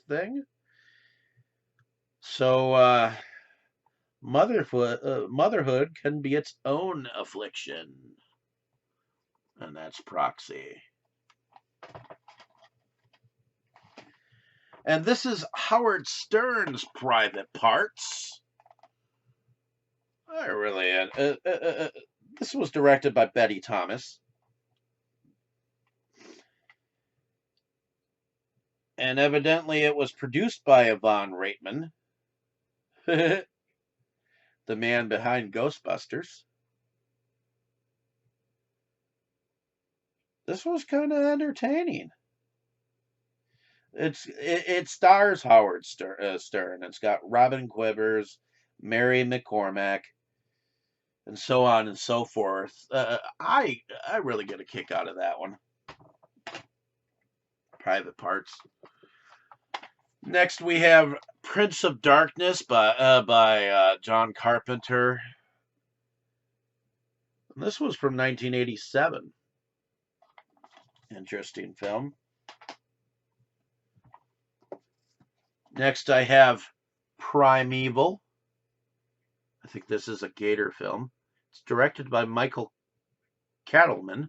thing. So, motherhood can be its own affliction. And that's Proxy. And this is Howard Stern's Private Parts. This was directed by Betty Thomas. And evidently it was produced by Yvonne Reitman, the man behind Ghostbusters. This was kind of entertaining. It stars Howard Stern. It's got Robin Quivers, Mary McCormack, and so on and so forth. I really get a kick out of that one. Private Parts. Next we have Prince of Darkness by John Carpenter. And this was from 1987. Interesting film. Next I have Primeval. I think this is a Gator film. It's directed by Michael Cattleman.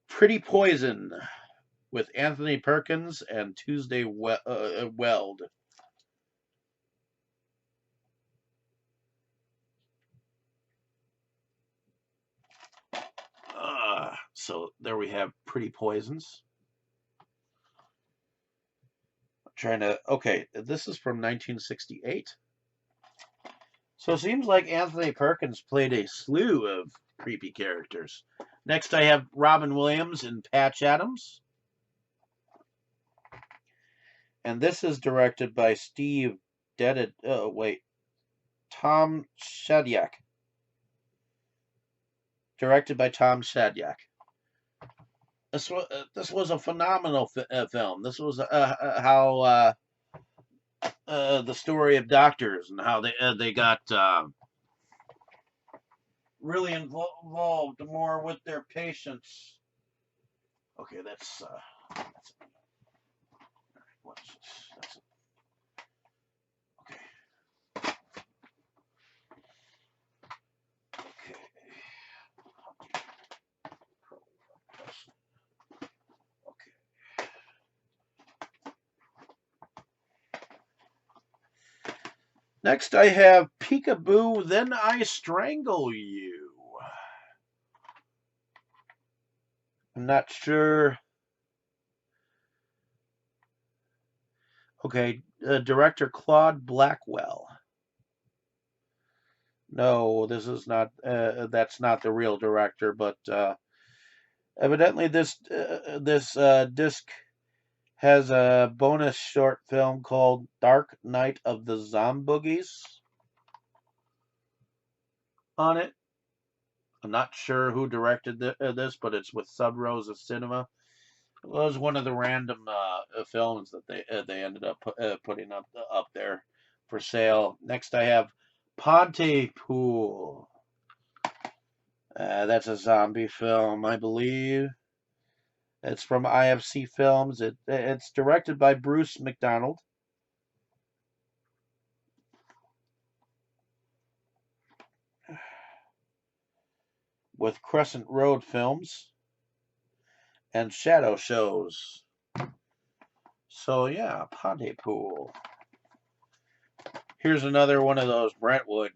Pretty Poison with Anthony Perkins and Tuesday Weld. So there we have Pretty Poisons. I'm trying to... Okay, this is from 1968. So it seems like Anthony Perkins played a slew of creepy characters. Next I have Robin Williams and Patch Adams. And this is directed by Tom Shadyac. Directed by Tom Shadyac. This was a phenomenal film. This was how the story of doctors and how they got really involved more with their patients. Okay, that's okay. Okay. Next, I have Peekaboo, Then I Strangle You. I'm not sure. Okay, director Claude Blackwell. No, this is not. That's not the real director, but evidently this disc has a bonus short film called Dark Night of the Zomboogies on it. I'm not sure who directed this, but it's with Sub Rosa Cinema. It was one of the random films that they ended up putting up there for sale. Next, I have Pontypool. That's a zombie film, I believe. It's from IFC Films. It's directed by Bruce McDonald. With Crescent Road Films and Shadow Shows. So yeah, Pontypool. Here's another one of those Brentwood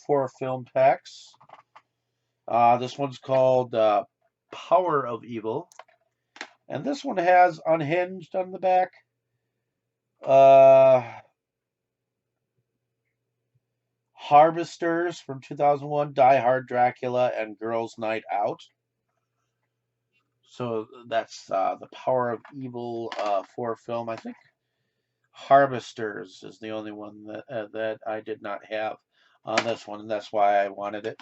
4 film packs. This one's called Power of Evil. And this one has Unhinged on the back. Harvesters from 2001, Die Hard Dracula, and Girls Night Out. So that's the Power of Evil 4 film. I think Harvesters is the only one that I did not have on this one, and that's why I wanted it.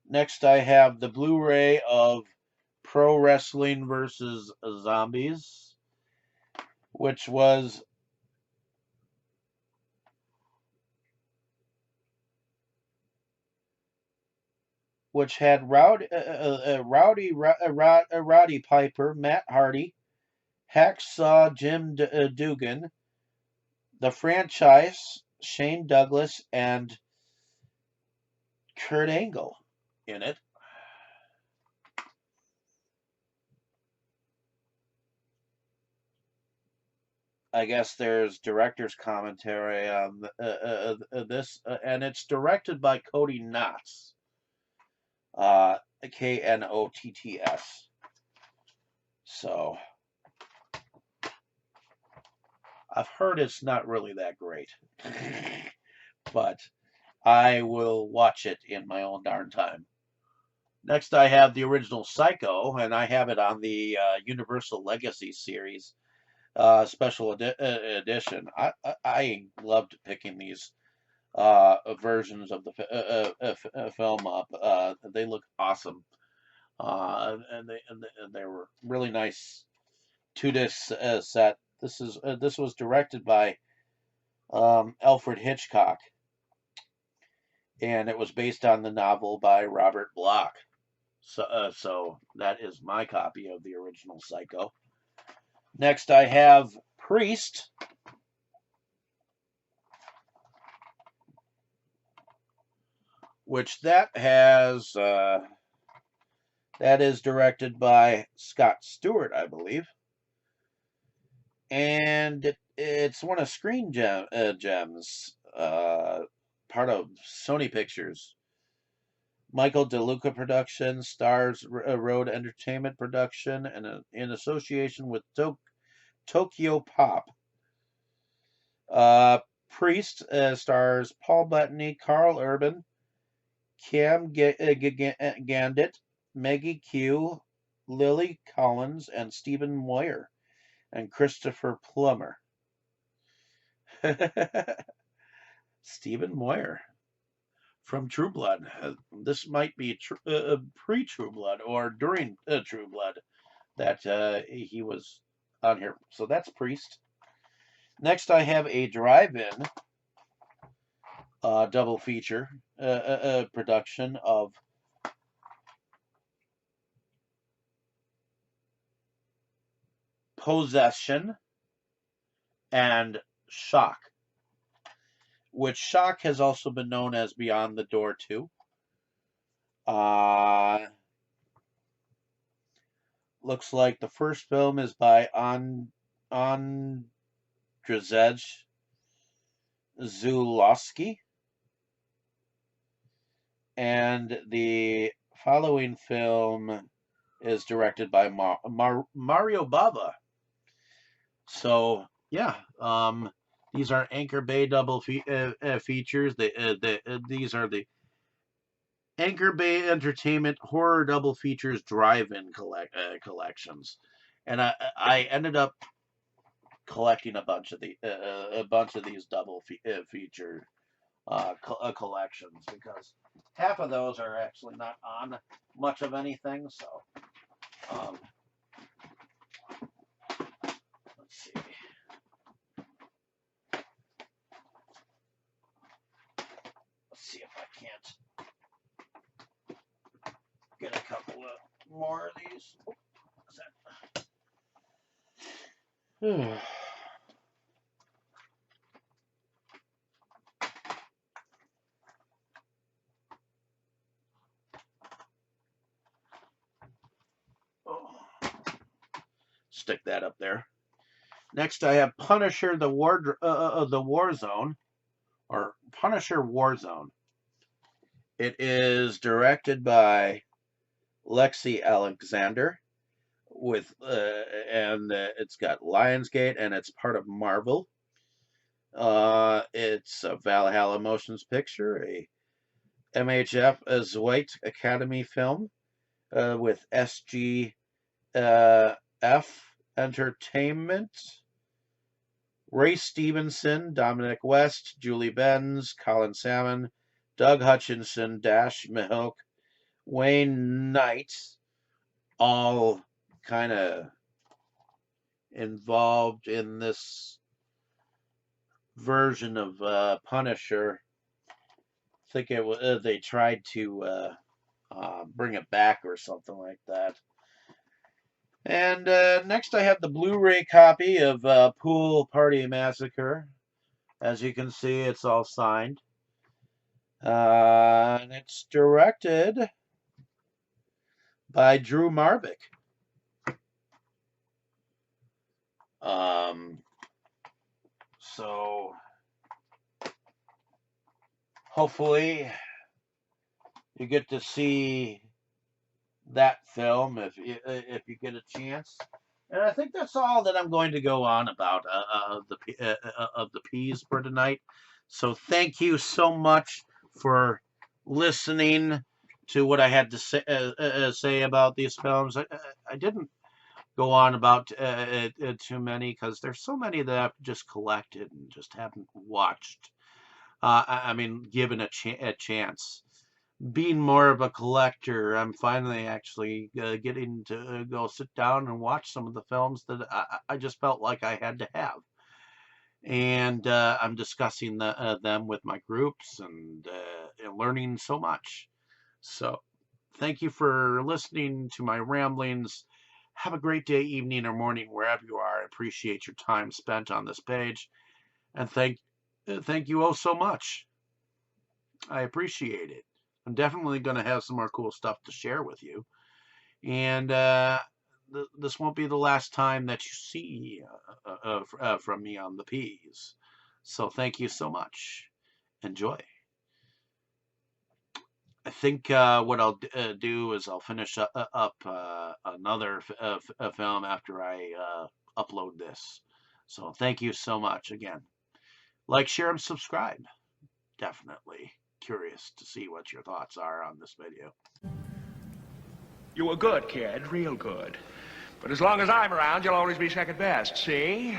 Next, I have the Blu-ray of Pro Wrestling versus Zombies, which was had Roddy Piper, Matt Hardy, Hacksaw Jim Duggan, the Franchise, Shane Douglas, and Kurt Angle in it. I guess there's director's commentary on this, and it's directed by Cody Knotts, Knotts. So I've heard it's not really that great, but I will watch it in my own darn time. Next, I have the original Psycho, and I have it on the Universal Legacy series. Special edition. I loved picking these versions of the film up. They look awesome, and they were really nice 2-disc set. This was directed by Alfred Hitchcock, and it was based on the novel by Robert Bloch. So that is my copy of the original Psycho. Next, I have Priest, which that is directed by Scott Stewart, I believe, and it's one of Screen Gems, part of Sony Pictures. Michael DeLuca production, stars Road Entertainment production, and in association with Tokyo Pop. Priest stars Paul Bettany, Carl Urban, Cam Gandit, Maggie Q, Lily Collins, and Stephen Moyer, and Christopher Plummer. Stephen Moyer from True Blood. This might be pre-True Blood or during True Blood that he was on here. So that's Priest. Next, I have a drive-in double feature production of Possession and Shock, which Shock has also been known as Beyond the Door 2. Looks like the first film is by Andrzej Zulawski. And the following film is directed by Mario Bava. So yeah, these are Anchor Bay double features. These are the Anchor Bay Entertainment horror double features drive-in collections, and I ended up collecting a bunch of these double feature collections, because half of those are actually not on much of anything. So let's see. Let's see if I can't get a couple of more of these. Stick that up there. Next, I have Punisher: the War Zone, or Punisher Warzone. It is directed by Lexi Alexander, and it's got Lionsgate, and it's part of Marvel. It's a Valhalla Motions picture, a MHF as White Academy film, with SGF Entertainment, Ray Stevenson, Dominic West, Julie Benz, Colin Salmon, Doug Hutchinson, Dash Mihok, Wayne Knight, all kind of involved in this version of Punisher. I think they tried to bring it back or something like that. And next I have the Blu-ray copy of Pool Party Massacre. As you can see, it's all signed. And it's directed by Drew Marvick. So hopefully you get to see that film if you get a chance. And I think that's all that I'm going to go on about the P's for tonight. So thank you so much for listening to what I had to say about these films. I didn't go on about too many, because there's so many that I've just collected and just haven't watched. I mean, given a chance. Being more of a collector, I'm finally actually getting to go sit down and watch some of the films that I just felt like I had to have. And I'm discussing them with my groups and learning so much. So thank you for listening to my ramblings. Have a great day, evening, or morning, wherever you are. I appreciate your time spent on this page. And thank you oh so much. I appreciate it. I'm definitely going to have some more cool stuff to share with you. And this won't be the last time that you see from me on the P's. So thank you so much. Enjoy. I think what I'll do is I'll finish up another film after I upload this. So thank you so much again. Like, share, and subscribe. Definitely curious to see what your thoughts are on this video. You were good, kid, real good. But as long as I'm around, you'll always be second best, see?